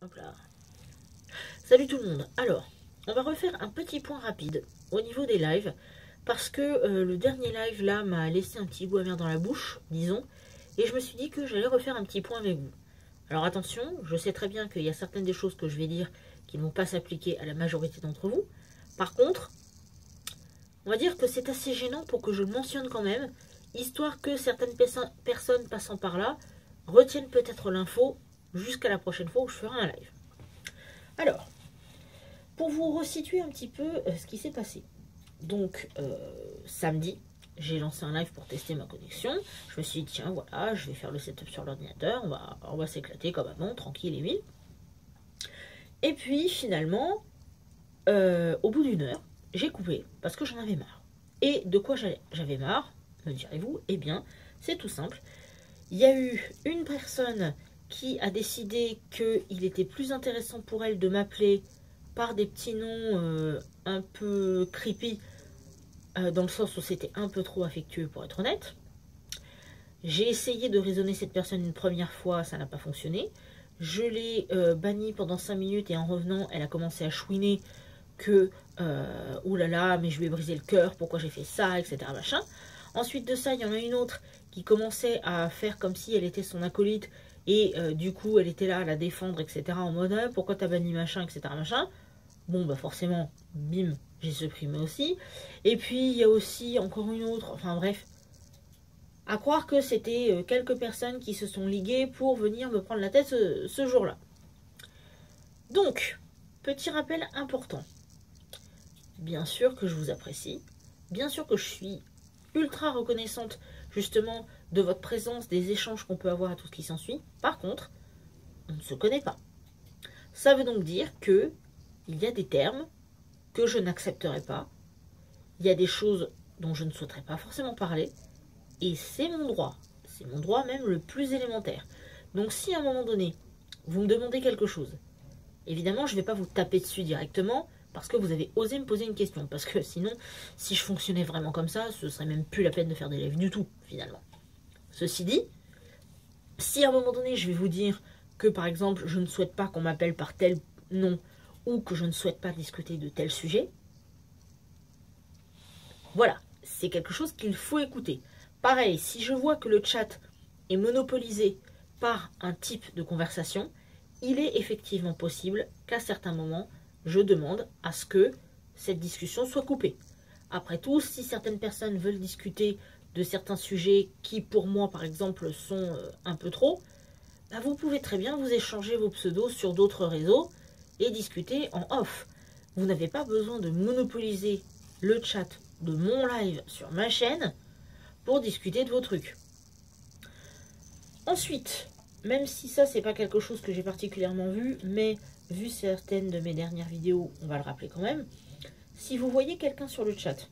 Hop là. Salut tout le monde. Alors, on va refaire un petit point rapide au niveau des lives. Parce que le dernier live là m'a laissé un petit goût amer dans la bouche, disons. Et je me suis dit que j'allais refaire un petit point avec vous. Alors attention, je sais très bien qu'il y a certaines des choses que je vais dire qui ne vont pas s'appliquer à la majorité d'entre vous. Par contre, on va dire que c'est assez gênant pour que je le mentionne quand même, histoire que certaines personnes passant par là retiennent peut-être l'info jusqu'à la prochaine fois où je ferai un live. Alors, pour vous resituer un petit peu ce qui s'est passé. Donc, samedi, j'ai lancé un live pour tester ma connexion. Je me suis dit, tiens, voilà, je vais faire le setup sur l'ordinateur. On va s'éclater comme avant, tranquille et vite. Et puis, finalement, au bout d'une heure, j'ai coupé parce que j'en avais marre. Et de quoi j'avais marre, me direz-vous? Eh bien, c'est tout simple. Il y a eu une personne qui a décidé qu'il était plus intéressant pour elle de m'appeler par des petits noms un peu creepy, dans le sens où c'était un peu trop affectueux pour être honnête. J'ai essayé de raisonner cette personne une première fois, ça n'a pas fonctionné. Je l'ai bannie pendant 5 minutes et en revenant, elle a commencé à chouiner que oulala, mais je lui ai brisé le cœur, pourquoi j'ai fait ça, etc. Machin. Ensuite de ça, il y en a une autre qui commençait à faire comme si elle était son acolyte et du coup, elle était là à la défendre, etc. En mode pourquoi t'as banni machin, etc. Machin. Bon, bah forcément, bim, j'ai supprimé aussi. Et puis, il y a aussi encore une autre, enfin bref. À croire que c'était quelques personnes qui se sont liguées pour venir me prendre la tête ce jour-là. Donc, petit rappel important. Bien sûr que je vous apprécie. Bien sûr que je suis ultra reconnaissante, justement, de votre présence, des échanges qu'on peut avoir à tout ce qui s'ensuit. Par contre, on ne se connaît pas. Ça veut donc dire que il y a des termes que je n'accepterai pas. Il y a des choses dont je ne souhaiterais pas forcément parler. Et c'est mon droit. C'est mon droit même le plus élémentaire. Donc si à un moment donné, vous me demandez quelque chose, évidemment, je ne vais pas vous taper dessus directement parce que vous avez osé me poser une question. Parce que sinon, si je fonctionnais vraiment comme ça, ce serait même plus la peine de faire des lives du tout, finalement. Ceci dit, si à un moment donné, je vais vous dire que, par exemple, je ne souhaite pas qu'on m'appelle par tel nom ou que je ne souhaite pas discuter de tel sujet, voilà, c'est quelque chose qu'il faut écouter. Pareil, si je vois que le chat est monopolisé par un type de conversation, il est effectivement possible qu'à certains moments, je demande à ce que cette discussion soit coupée. Après tout, si certaines personnes veulent discuter de certains sujets qui, pour moi, par exemple, sont un peu trop, bah vous pouvez très bien vous échanger vos pseudos sur d'autres réseaux et discuter en off. Vous n'avez pas besoin de monopoliser le chat de mon live sur ma chaîne pour discuter de vos trucs. Ensuite, même si ça c'est pas quelque chose que j'ai particulièrement vu, mais vu certaines de mes dernières vidéos, on va le rappeler quand même, si vous voyez quelqu'un sur le chat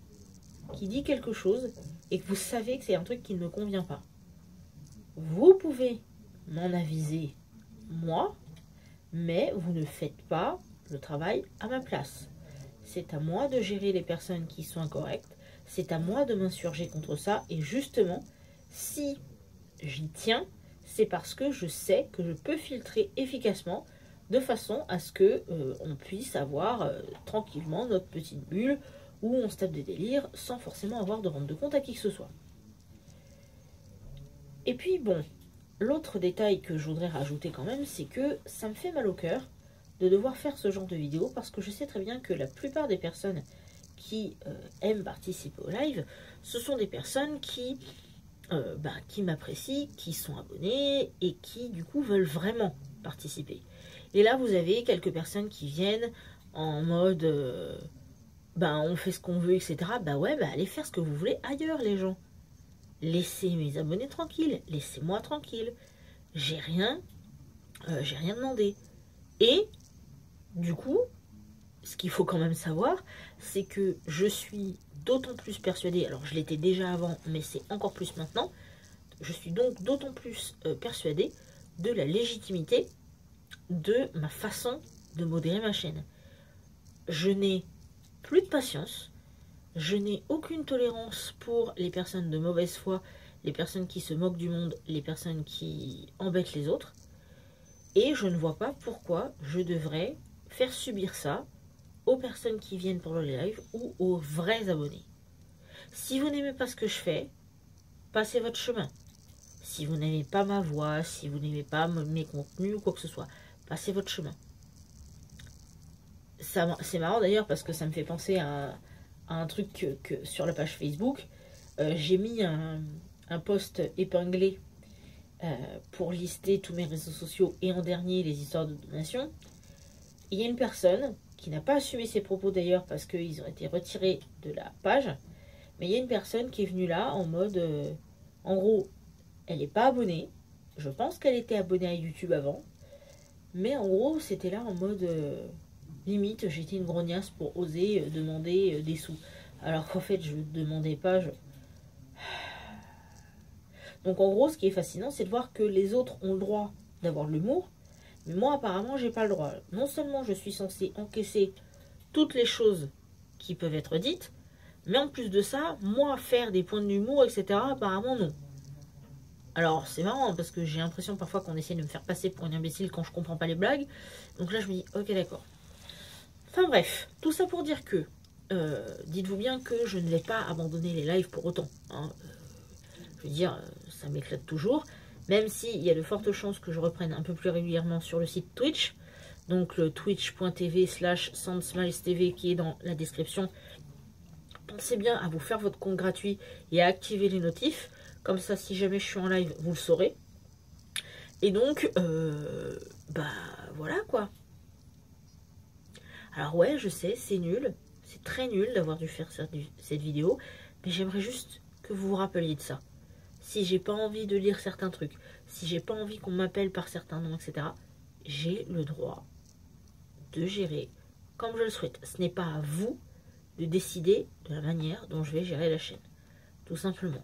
qui dit quelque chose et que vous savez que c'est un truc qui ne me convient pas, vous pouvez m'en aviser moi, mais vous ne faites pas le travail à ma place. C'est à moi de gérer les personnes qui sont incorrectes, c'est à moi de m'insurger contre ça, et justement, si j'y tiens, c'est parce que je sais que je peux filtrer efficacement de façon à ce que on puisse avoir tranquillement notre petite bulle où on se tape des délires sans forcément avoir de rendre de compte à qui que ce soit. Et puis bon, l'autre détail que je voudrais rajouter quand même, c'est que ça me fait mal au cœur de devoir faire ce genre de vidéo parce que je sais très bien que la plupart des personnes qui aiment participer au live, ce sont des personnes qui m'apprécient, qui sont abonnés et qui du coup veulent vraiment participer. Et là vous avez quelques personnes qui viennent en mode on fait ce qu'on veut, etc. Bah ouais, allez faire ce que vous voulez ailleurs les gens. Laissez mes abonnés tranquilles, laissez-moi tranquille. J'ai rien demandé. Et du coup, ce qu'il faut quand même savoir, c'est que je suis d'autant plus persuadée, alors je l'étais déjà avant, mais c'est encore plus maintenant, je suis donc d'autant plus persuadée de la légitimité de ma façon de modérer ma chaîne. Je n'ai plus de patience, je n'ai aucune tolérance pour les personnes de mauvaise foi, les personnes qui se moquent du monde, les personnes qui embêtent les autres. Et je ne vois pas pourquoi je devrais faire subir ça aux personnes qui viennent pour le live ou aux vrais abonnés. Si vous n'aimez pas ce que je fais, passez votre chemin. Si vous n'aimez pas ma voix, si vous n'aimez pas mes contenus ou quoi que ce soit, passez votre chemin. C'est marrant d'ailleurs parce que ça me fait penser à un truc que sur la page Facebook, j'ai mis un post épinglé pour lister tous mes réseaux sociaux et en dernier les histoires de donation. Il y a une personne qui n'a pas assumé ses propos d'ailleurs parce qu'ils ont été retirés de la page, mais il y a une personne qui est venue là en mode, en gros, elle n'est pas abonnée, je pense qu'elle était abonnée à YouTube avant, mais en gros c'était là en mode, limite j'étais une grognasse pour oser demander des sous, alors qu'en fait je ne demandais pas, Donc en gros, ce qui est fascinant, c'est de voir que les autres ont le droit d'avoir de l'humour, mais moi apparemment, j'ai pas le droit. Non seulement je suis censée encaisser toutes les choses qui peuvent être dites, mais en plus de ça, moi faire des points d'humour, etc., apparemment non. Alors c'est marrant parce que j'ai l'impression parfois qu'on essaie de me faire passer pour une imbécile quand je comprends pas les blagues. Donc là je me dis, ok d'accord. Enfin bref, tout ça pour dire que, dites-vous bien que je ne vais pas abandonner les lives pour autant, hein. Je veux dire, ça m'éclate toujours, même s'il y a de fortes chances que je reprenne un peu plus régulièrement sur le site Twitch, donc le twitch.tv/SandSmilesTV qui est dans la description. Pensez bien à vous faire votre compte gratuit et à activer les notifs, comme ça si jamais je suis en live, vous le saurez. Et donc, bah voilà quoi. Alors ouais, je sais, c'est nul, c'est très nul d'avoir dû faire cette vidéo, mais j'aimerais juste que vous vous rappeliez de ça. Si j'ai pas envie de lire certains trucs, si j'ai pas envie qu'on m'appelle par certains noms, etc., j'ai le droit de gérer comme je le souhaite. Ce n'est pas à vous de décider de la manière dont je vais gérer la chaîne, tout simplement.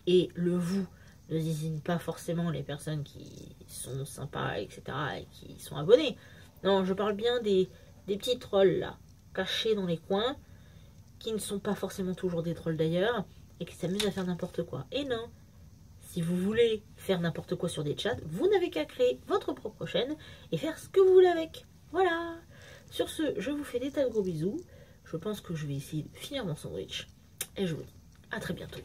Et le vous ne désigne pas forcément les personnes qui sont sympas, etc., et qui sont abonnés. Non, je parle bien des petits trolls là, cachés dans les coins, qui ne sont pas forcément toujours des trolls d'ailleurs, et qui s'amusent à faire n'importe quoi. Et non, si vous voulez faire n'importe quoi sur des chats, vous n'avez qu'à créer votre propre chaîne et faire ce que vous voulez avec. Voilà. Sur ce, je vous fais des tas de gros bisous. Je pense que je vais essayer de finir mon sandwich. Et je vous dis à très bientôt.